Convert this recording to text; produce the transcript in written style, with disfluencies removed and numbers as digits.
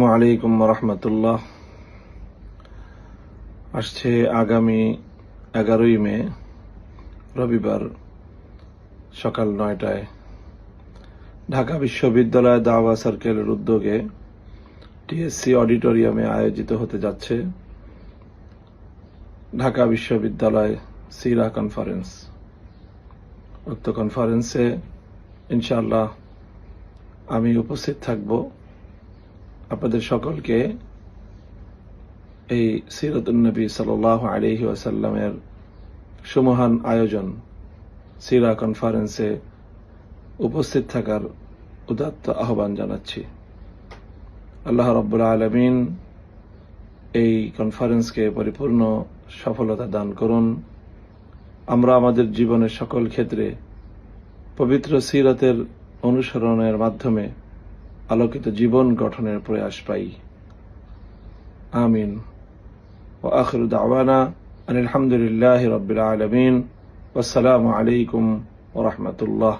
আসসালামু আলাইকুম রহমতুল্লাহ। আসছে আগামী 11ই মে রবিবার সকাল 9টায় ঢাকা বিশ্ববিদ্যালয় দাওয়া সার্কেলের উদ্যোগে টিএসসি অডিটোরিয়ামে আয়োজিত হতে যাচ্ছে ঢাকা বিশ্ববিদ্যালয় সিরা কনফারেন্স। উক্ত কনফারেন্সে ইনশাআল্লাহ আমি উপস্থিত থাকব। আপনাদের সকলকে এই সিরাতুন নবী সাল্লাল্লাহু আলাইহি ওয়াসাল্লামের সুমহান আয়োজন সিরা কনফারেন্সে উপস্থিত থাকার উদাত্ত আহ্বান জানাচ্ছি। আল্লাহ রাব্বুল আলামিন এই কনফারেন্সকে পরিপূর্ণ সফলতা দান করুন। আমরা আমাদের জীবনের সকল ক্ষেত্রে পবিত্র সিরাতের অনুসরণের মাধ্যমে আলোকিত জীবন গঠনের প্রয়াস পাই। আমিন। ওয়া আখিরু দাওয়ানা আনিল হামদুলিল্লাহি রাব্বিল আলামিন। ওয়াসসালামু আলাইকুম ওয়া রাহমাতুল্লাহ।